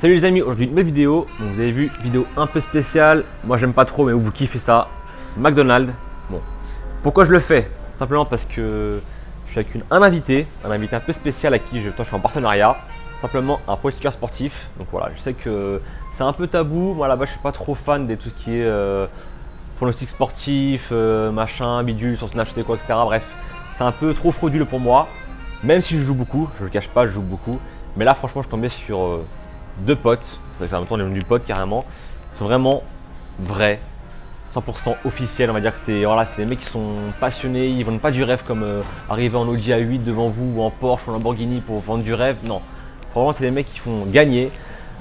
Salut les amis, aujourd'hui une nouvelle vidéo. Donc vous avez vu, vidéo un peu spéciale. Moi j'aime pas trop mais vous kiffez ça. McDonald's. Bon, pourquoi je le fais? Simplement parce que je suis avec un invité un peu spécial à qui je suis en partenariat. Simplement un pro sticker sportif. Donc voilà, je sais que c'est un peu tabou. Moi là-bas je suis pas trop fan de tout ce qui est pronostic sportif, machin, bidule sur Snapchat et quoi, etc. Bref, c'est un peu trop frauduleux pour moi. Même si je joue beaucoup, je le cache pas, je joue beaucoup. Mais là franchement je suis tombé sur deux potes, c'est en même temps on est devenu potes carrément, ils sont vraiment vrais, 100% officiels, on va dire que c'est voilà, des mecs qui sont passionnés, ils vendent pas du rêve comme arriver en Audi A8 devant vous ou en Porsche ou en Lamborghini pour vendre du rêve, non. Vraiment c'est des mecs qui font gagner.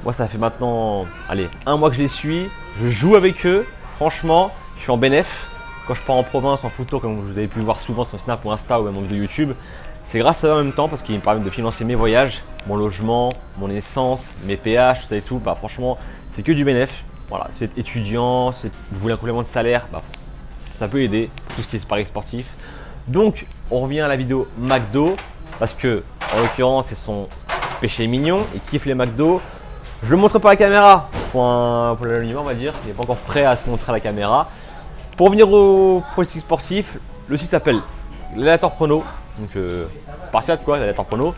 Moi ça fait maintenant, allez, un mois que je les suis, je joue avec eux, franchement, je suis en bénéf. Quand je pars en province en photo, comme vous avez pu le voir souvent sur Snap ou Insta ou même en vidéo YouTube, c'est grâce à eux en même temps parce qu'ils me permettent de financer mes voyages, mon logement, mon essence, mes péages, tout ça et tout. Bah franchement, c'est que du bénéf. Voilà, si vous êtes étudiant, si vous voulez un complément de salaire, bah, ça peut aider pour tout ce qui est paris sportif. Donc, on revient à la vidéo McDo parce que, en l'occurrence, c'est son péché mignon. Il kiffe les McDo. Je le montre pas à la caméra pour l'anonymat, on va dire. Il n'est pas encore prêt à se montrer à la caméra. Pour revenir au pronostic sportif, le site s'appelle l'Aléatoire Prono. Donc Spartiate quoi, l'Aléatoire Prono.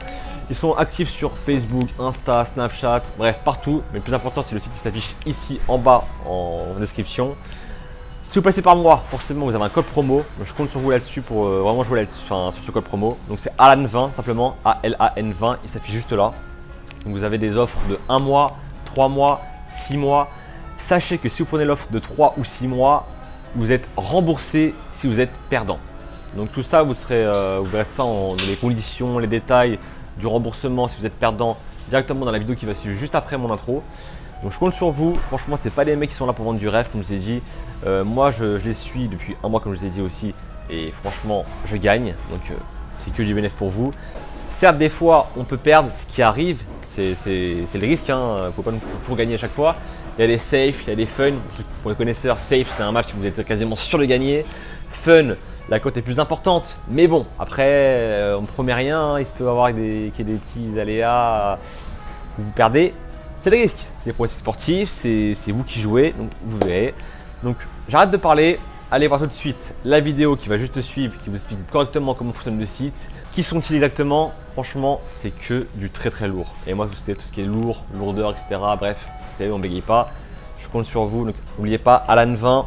Ils sont actifs sur Facebook, Insta, Snapchat, bref partout. Mais le plus important c'est le site qui s'affiche ici en bas en description. Si vous passez par moi, forcément vous avez un code promo. Je compte sur vous là-dessus pour vraiment jouer là-dessus, sur ce code promo. Donc c'est ALAN20 simplement, ALAN20, il s'affiche juste là. Donc vous avez des offres de 1 mois, 3 mois, 6 mois. Sachez que si vous prenez l'offre de 3 ou 6 mois, vous êtes remboursé si vous êtes perdant. Donc tout ça, vous verrez ça dans les conditions, les détails du remboursement si vous êtes perdant directement dans la vidéo qui va suivre juste après mon intro. Donc je compte sur vous. Franchement, c'est pas des mecs qui sont là pour vendre du rêve comme je vous ai dit. Moi, je les suis depuis un mois comme je vous ai dit aussi. Et franchement, je gagne. Donc c'est que du bénéfice pour vous. Certes, des fois, on peut perdre, ce qui arrive. C'est le risque. Hein. Faut pas toujours gagner à chaque fois. Il y a des safes, il y a des fun. Pour les connaisseurs, safe, c'est un match où vous êtes quasiment sûr de gagner. Fun, la cote est plus importante. Mais bon, après, on ne promet rien. Hein. Il se peut avoir qu'il y ait des petits aléas où vous perdez. C'est des risques. C'est des pronostics sportifs. C'est vous qui jouez. Donc, vous verrez. Donc, j'arrête de parler. Allez voir tout de suite la vidéo qui va juste suivre, qui vous explique correctement comment fonctionne le site. Qui sont-ils exactement? Franchement, c'est que du très très lourd. Et moi, tout ce qui est lourd, lourdeur, etc. Bref, vous savez, on ne bégaye pas. Je compte sur vous. Donc, n'oubliez pas, ALAN20,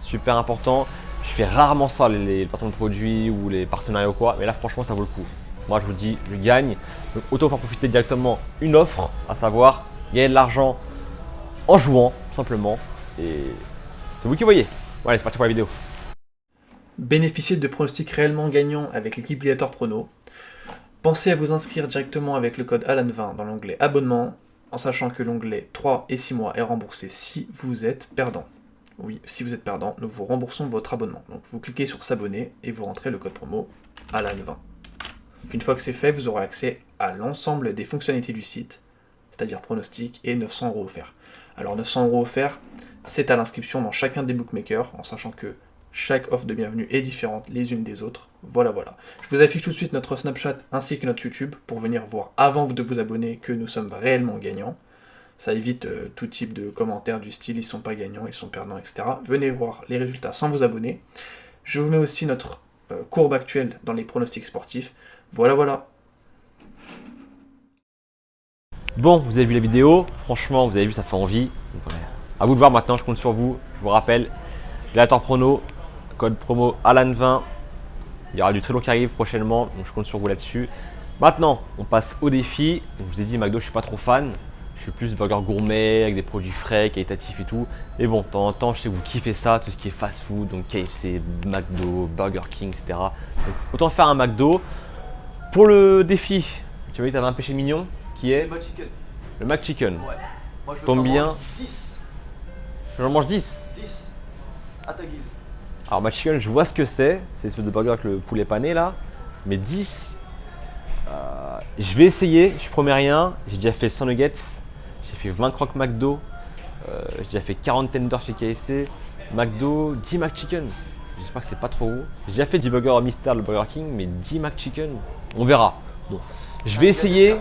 super important. Je fais rarement ça, les placements de produits ou les partenariats ou quoi. Mais là, franchement, ça vaut le coup. Moi, je vous dis, je gagne. Donc, autant faire profiter directement une offre, à savoir gagner de l'argent en jouant, tout simplement. Et c'est vous qui voyez. Voilà, c'est parti pour la vidéo. Bénéficiez de pronostics réellement gagnants avec l'équipe L'Aléatoire Prono. Pensez à vous inscrire directement avec le code ALAN20 dans l'onglet abonnement, en sachant que l'onglet 3 et 6 mois est remboursé si vous êtes perdant. Oui, si vous êtes perdant, nous vous remboursons votre abonnement. Donc vous cliquez sur s'abonner et vous rentrez le code promo ALAN20. Une fois que c'est fait, vous aurez accès à l'ensemble des fonctionnalités du site, c'est-à-dire pronostic et 900 € offerts. Alors 900 € offerts, c'est à l'inscription dans chacun des bookmakers, en sachant que chaque offre de bienvenue est différente les unes des autres. Voilà. Je vous affiche tout de suite notre Snapchat ainsi que notre YouTube pour venir voir avant de vous abonner que nous sommes réellement gagnants. Ça évite tout type de commentaires du style ils sont pas gagnants, ils sont perdants, etc. Venez voir les résultats sans vous abonner. Je vous mets aussi notre courbe actuelle dans les pronostics sportifs. Voilà. Bon, vous avez vu la vidéo. Franchement, vous avez vu, ça fait envie. Donc, ouais. À vous de voir maintenant, je compte sur vous. Je vous rappelle, L'Aléatoire Prono, code promo ALAN20. Il y aura du très lourd qui arrive prochainement, donc je compte sur vous là-dessus. Maintenant, on passe au défi. Donc, je vous ai dit, McDo, je suis pas trop fan. Je suis plus burger gourmet avec des produits frais, qualitatifs et tout. Mais bon, de temps en temps, je sais que vous kiffez ça, tout ce qui est fast-food, donc KFC, McDo, Burger King, etc. Donc, autant faire un McDo. Pour le défi, tu m'as dit que tu avais un péché mignon qui est le McChicken. Ouais. Moi, je Tombe bien. mange 10. J'en mange 10. 10. À ta guise. Alors McChicken, je vois ce que c'est. C'est l'espèce de burger avec le poulet pané là. Mais 10, Je vais essayer, je promets rien. J'ai déjà fait 100 nuggets, j'ai fait 20 crocs McDo, j'ai déjà fait 40 tenders chez KFC, McDo, 10 McChicken. J'espère que c'est pas trop gros. J'ai déjà fait du burger Mister, le Burger King, mais 10 McChicken, on verra. Bon, je vais essayer.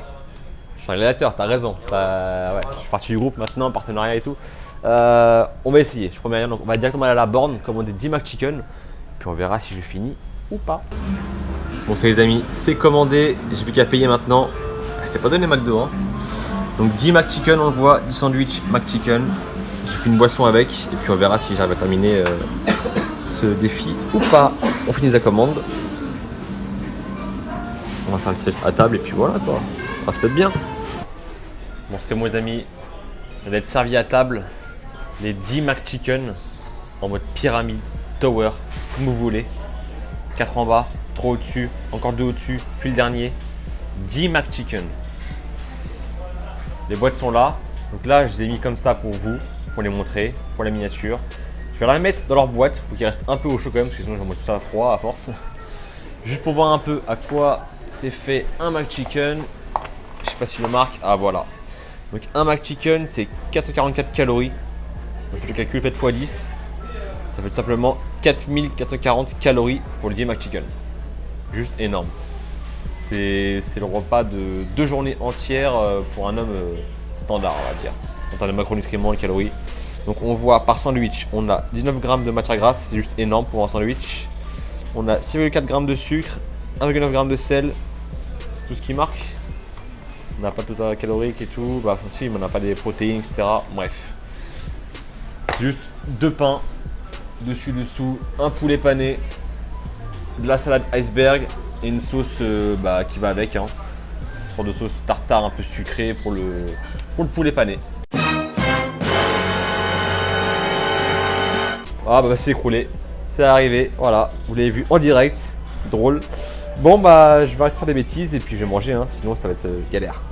Je suis un réalisateur, t'as raison. Ouais, je suis parti du groupe maintenant, partenariat et tout. On va essayer, je promets rien. Donc on va directement aller à la borne, commander 10 McChicken, puis on verra si je finis ou pas. Bon, ça les amis, c'est commandé, j'ai plus qu'à payer maintenant. C'est pas donné McDo, hein. Donc 10 McChicken, on le voit, 10 sandwichs McChicken. J'ai pris une boisson avec, et puis on verra si j'arrive à terminer ce défi ou pas. On finit la commande. On va faire un petit self à table, et puis voilà quoi. Ça se peut être bien. Bon, c'est bon les amis, on va être servi à table. Les 10 McChicken en mode pyramide, tower, comme vous voulez. 4 en bas, 3 au-dessus, encore 2 au-dessus, puis le dernier. 10 McChicken. Les boîtes sont là. Donc là, je les ai mis comme ça pour vous, pour les montrer, pour la miniature. Je vais les mettre dans leur boîte pour qu'ils restent un peu au chaud quand même, parce que sinon j'envoie tout ça à froid à force. Juste pour voir un peu à quoi c'est fait un McChicken. Je sais pas si le marque. Ah voilà. Donc un McChicken, c'est 444 calories. Donc faites le calcul, faites x10. Ça fait tout simplement 4440 calories pour le 10 McChicken. Juste énorme. C'est le repas de 2 journées entières pour un homme standard, on va dire. En termes de macronutriments et calories. Donc on voit par sandwich, on a 19 grammes de matière grasse, c'est juste énorme pour un sandwich. On a 6,4 grammes de sucre, 1,9 grammes de sel. C'est tout ce qui marque. On n'a pas tout à calorique et tout. Bah si, mais on n'a pas des protéines, etc. Bref. C'est juste 2 pains. Dessus-dessous, un poulet pané, de la salade iceberg et une sauce qui va avec. Une sorte de sauce tartare un peu sucrée pour le poulet pané. Ah bah c'est écroulé, c'est arrivé, voilà, vous l'avez vu en direct, drôle. Bon bah je vais arrêter de faire des bêtises et puis je vais manger, sinon ça va être galère.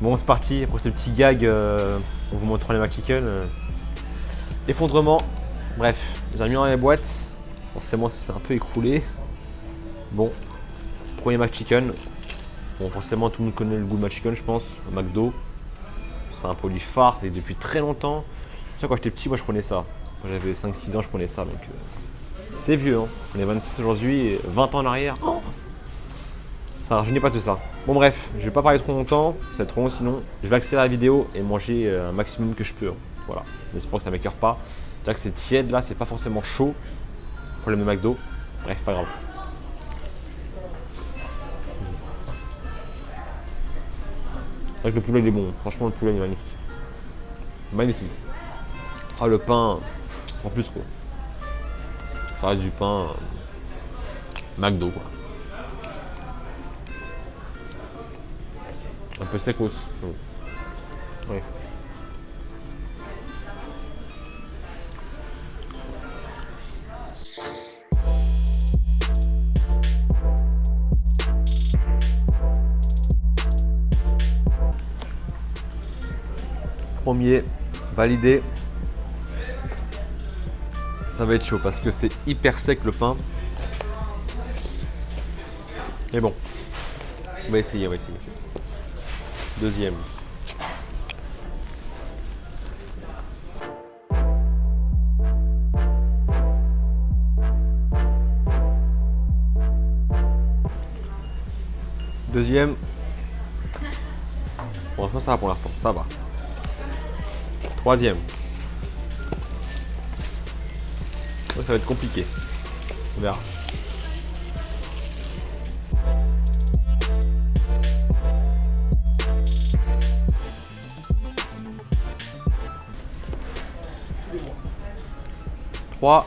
Bon c'est parti, après ce petit gag, on vous montre les McChicken. Effondrement. Bref, j'ai mis dans les boîtes. Forcément, c'est un peu écroulé. Bon, premier McChicken. Bon, forcément, tout le monde connaît le goût de McChicken, je pense. Le McDo. C'est un produit phare, c'est depuis très longtemps. Tu sais, quand j'étais petit, moi je prenais ça. Quand j'avais 5-6 ans, je prenais ça. Donc, c'est vieux, hein. On est 26 aujourd'hui, et 20 ans en arrière. Oh, ça rajeunit pas tout ça. Bon, bref, je vais pas parler trop longtemps. Ça va être trop long sinon. Je vais accélérer la vidéo et manger un maximum que je peux. Voilà, j'espère que ça m'écœure pas. C'est vrai que c'est tiède là, c'est pas forcément chaud. Problème de McDo. Bref, pas grave. C'est vrai que le poulet il est bon. Franchement, le poulet il est magnifique. Magnifique. Ah, le pain, sans plus quoi. Ça reste du pain McDo quoi. Un peu secos. Oui. Premier validé. Ça va être chaud parce que c'est hyper sec le pain. Mais bon, on va essayer, Deuxième. Deuxième. Bon, ça va pour l'instant, ça va. Troisième. Ça va être compliqué. On verra. Trois.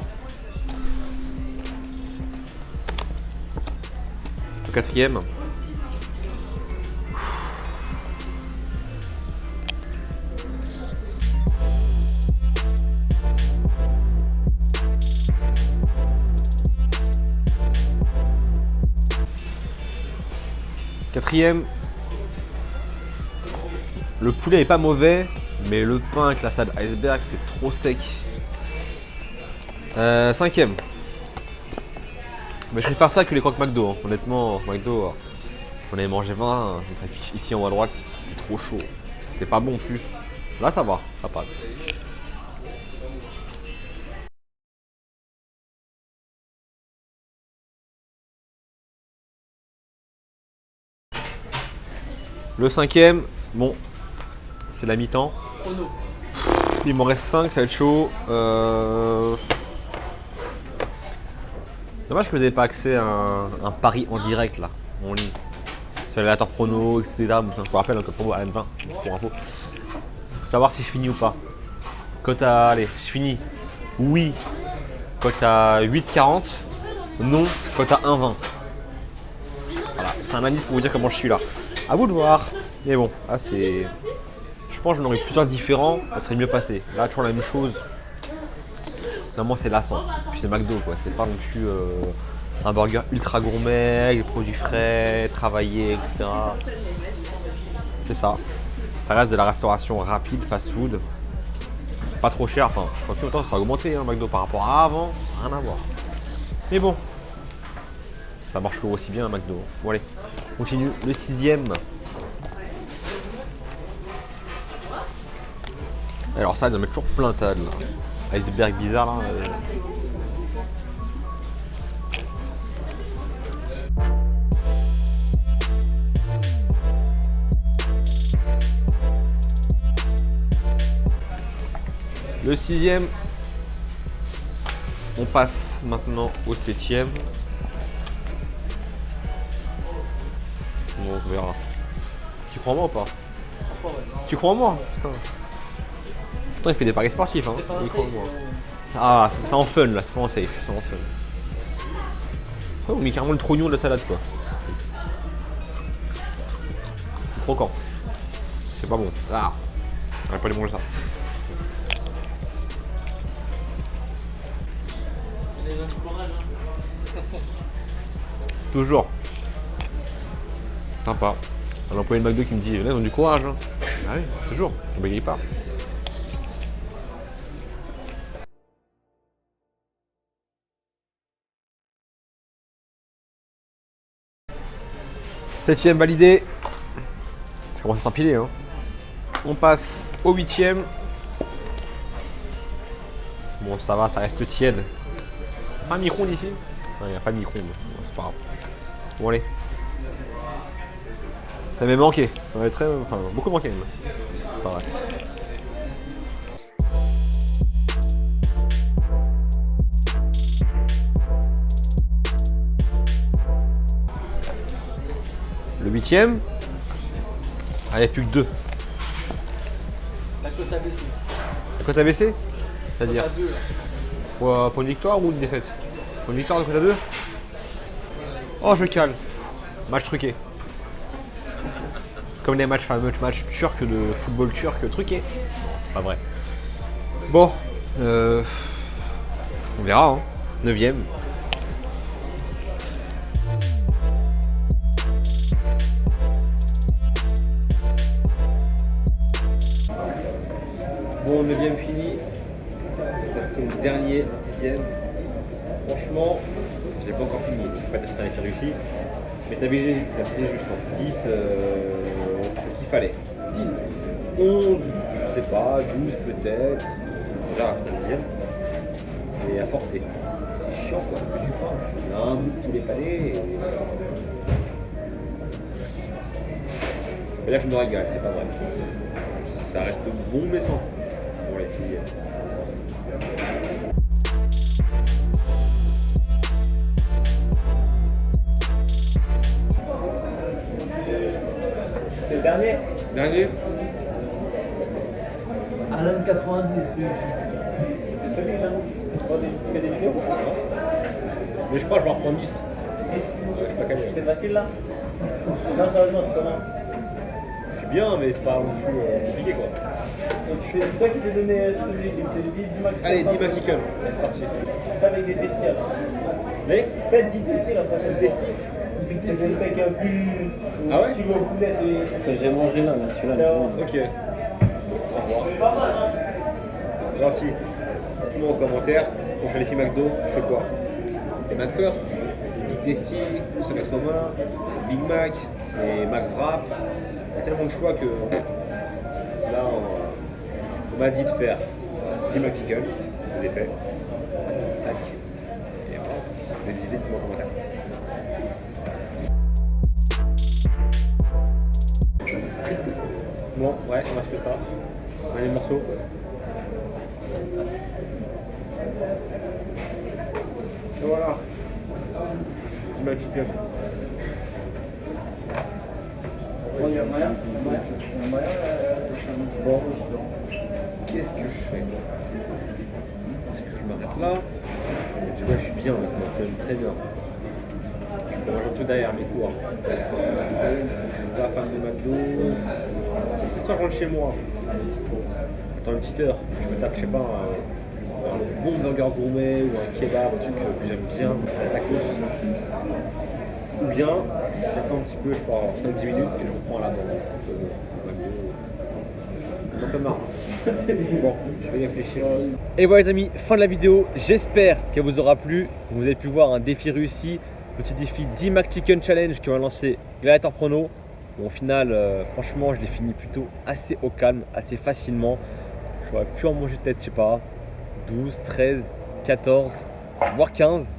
Au quatrième. Quatrième, le poulet n'est pas mauvais, mais le pain avec la salade iceberg c'est trop sec. Cinquième, mais je préfère ça que les crocs McDo, hein. Honnêtement, McDo, On avait mangé 20 ici en haut à droite, c'était trop chaud. C'était pas bon en plus. Là ça va, ça passe. Le cinquième, bon, c'est la mi-temps. Chrono. Il m'en reste 5, ça va être chaud. Dommage que vous n'avez pas accès à un pari en direct là, en ligne. Sur l'aléatoire prono, etc. Je vous rappelle que promo à N20, juste pour info. Faut savoir si je finis ou pas. Cote à. Allez, je finis. Oui. Cote à 8,40. Non. Cote à 1,20. Voilà, c'est un indice pour vous dire comment je suis là. À vous de voir. Mais bon, là c'est. Je pense que j'en aurais plusieurs différents, ça serait mieux passé. Là, toujours la même chose. Normalement, c'est lassant. Puis c'est McDo, quoi. C'est pas non plus un burger ultra gourmet, avec des produits frais, travaillés, etc. C'est ça. Ça reste de la restauration rapide, fast food. Pas trop cher. Enfin, je crois que autant ça a augmenté, hein, McDo, par rapport à avant. Ça n'a rien à voir. Mais bon, ça marche toujours aussi bien, un McDo. Bon, allez, on continue. Le sixième. Alors ça, ils en mettent toujours plein de salades là. Iceberg bizarre là. Le sixième. On passe maintenant au septième. Bon, on verra. Tu crois en moi ou pas? Franchement, ouais. Tu crois en moi? Putain. Pourtant, il fait des paris sportifs. Hein. C'est pas un Il safe. croit en moi. Ah, c'est en fun là, c'est pas en safe, c'est en fun. Oh, on met carrément le trognon de la salade quoi. C'est croquant. C'est pas bon. Ah, on va pas les manger ça. Les gens du courage. Hein. Toujours. Sympa. Un employé de McDo qui me dit, là ils ont du courage. Hein. Ah oui, toujours, on bégaye pas. Septième validé. Ça commence à s'empiler. Hein. On passe au huitième. Bon, ça va, ça reste tiède. Pas un micro-ondes ici? Non, il n'y a pas de micro-ondes. Bon, c'est pas grave. Bon, allez. Ça m'avait manqué. Ça m'avait très. Enfin, beaucoup manqué même. C'est pas vrai. Le huitième. Ah, il n'y a plus que 2. La cote a baissé. La cote a baissé? C'est-à-dire Cote à 2 là. pour une victoire ou une défaite? Pour une victoire de cote à 2? Oh, je cale. Match truqué. Comme les matchs turcs de football turc truqué. Non, c'est pas vrai. Bon, on verra. Hein. 9ème. Bon, 9ème fini. C'est le dernier, 10ème. Franchement, je l'ai pas encore fini. Je sais pas si ça a été réussi. Mais t'as visé juste en 10, c'est ce qu'il fallait. 11, je sais pas, 12 peut-être. Déjà, après le 10ème. Et à forcer. C'est chiant quoi, que tu prends. Il y a un bout de tous les palais. Et là, je me régale, c'est pas vrai. Ça reste bon, mais sans. Pour les filles. C'est le dernier? Dernier? Alan 90, oui. C'est solide, hein? Tu fais des vidéos pour ça? Mais je crois que je vais en reprendre 10. 10? Ouais, je suis pas calé. C'est facile là? Non, sérieusement, c'est comment? Je suis bien, mais c'est pas non plus compliqué quoi. C'est toi qui t'es donné cet objectif, c'est 10 max. Allez, 10 max chicken. Allez, c'est parti. Pas avec des testis là. Mais Faites 10 testis la prochaine fois. Testis. Des steaks un plus. Ah ouais? Si tu veux au poulet, c'est. Ce que j'ai mangé là, celui-là. Ok. Au revoir. C'est pas mal hein. Gentil. Dites-moi en commentaire, quand je suis allé chez McDo, je fais quoi? Les McFirst, Big Tasty, 180, Big Mac, les McWrap. Il y a tellement de choix que là, on m'a dit de faire 10 McChicken. Je l'ai fait. Presque. Et voilà, des idées, dites-moi en commentaire. Qu'est-ce que c'est? Bon, ouais, il reste que ça. On a les morceaux. Et voilà. Du McChicken. Bon, qu'est-ce que je fais? Est-ce que je m'arrête là? Tu vois, je suis bien maintenant, je suis très bien. Je peux manger un peu derrière mes cours. Je suis pas fan de McDo. Ce soir, je rentre chez moi. Attends une petite heure, je me tape, je sais pas, un bon burger gourmet ou un kebab, un truc que j'aime bien, un tacos. Ou bien, j'attends un petit peu, je pars 5-10 minutes et je reprends à la bande. J'en peux marre. Bon, je vais y réfléchir. Et voilà les amis, fin de la vidéo. J'espère qu'elle vous aura plu. Vous avez pu voir un défi réussi. Petit défi 10 McChicken Challenge que va lancer Gladiator Prono. Bon, au final, franchement, je l'ai fini plutôt assez au calme, assez facilement. J'aurais pu en manger peut-être, je sais pas, 12, 13, 14, voire 15.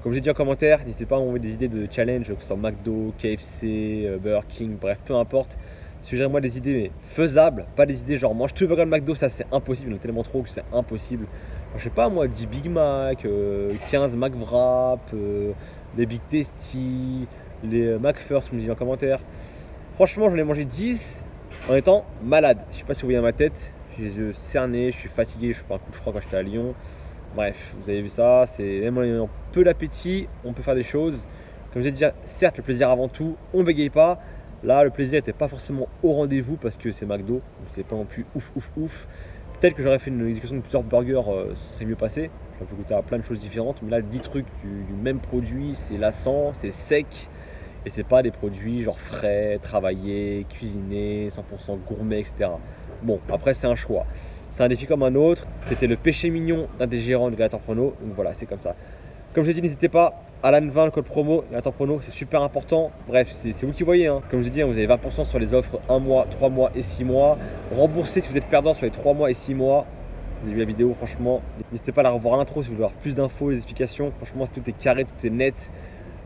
Comme j'ai dit en commentaire, n'hésitez pas à m'envoyer des idées de challenge, que ce soit McDo, KFC, Burger King, bref, peu importe. Suggérez-moi des idées mais faisables, pas des idées genre mange tout le burger de McDo, ça c'est impossible, il y en a tellement trop que c'est impossible. Alors, je sais pas moi, 10 Big Mac, 15 McWrap, les Big Tasty, les McFirst, comme je dis en commentaire. Franchement, j'en ai mangé 10 en étant malade. Je sais pas si vous voyez ma tête, j'ai les yeux cernés, je suis fatigué, je suis pas un coup de froid quand j'étais à Lyon. Bref, vous avez vu ça, c'est même en ayant peu d'appétit, on peut faire des choses. Comme j'ai dit, certes le plaisir avant tout, on bégaye pas. Là le plaisir n'était pas forcément au rendez-vous parce que c'est McDo, donc c'est pas non plus ouf. Peut-être que j'aurais fait une éducation de plusieurs burgers, ce serait mieux passé. J'aurais pu goûter à plein de choses différentes, mais là 10 trucs du même produit, c'est lassant, c'est sec. Et c'est pas des produits genre frais, travaillés, cuisinés, 100% gourmet, etc. Bon, après c'est un choix. C'est un défi comme un autre. C'était le péché mignon d'un des gérants de Gladiator Prono. Donc voilà, c'est comme ça. Comme je l'ai dit, n'hésitez pas. Alan20, le code promo, Gladiator Prono, c'est super important. Bref, c'est vous qui voyez. Hein. Comme je l'ai dit, vous avez 20% sur les offres 1 mois, 3 mois et 6 mois. Remboursez si vous êtes perdant sur les 3 mois et 6 mois. Vous avez vu la vidéo, franchement. N'hésitez pas à la revoir à l'intro si vous voulez avoir plus d'infos, des explications. Franchement, tout est carré, tout est net.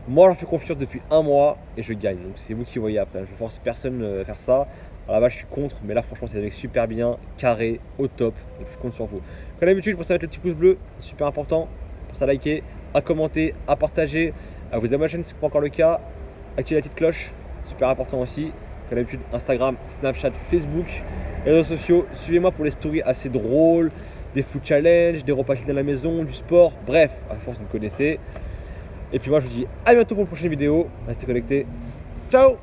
Moi, j'en fais confiance depuis 1 mois et je gagne. Donc c'est vous qui voyez après. Je ne force personne à faire ça. Alors là-bas, je suis contre, mais là, franchement, c'est avec super bien, carré, au top. Donc je compte sur vous. Comme d'habitude, pensez à mettre le petit pouce bleu, c'est super important. Pensez à liker, à commenter, à partager, à vous abonner à la chaîne si ce n'est pas encore le cas. Activez la petite cloche, super important aussi. Comme d'habitude, Instagram, Snapchat, Facebook, les réseaux sociaux. Suivez-moi pour les stories assez drôles, des food challenge, des repas à la maison, du sport. Bref, à force, vous me connaissez. Et puis moi, je vous dis à bientôt pour une prochaine vidéo. Restez connectés. Ciao!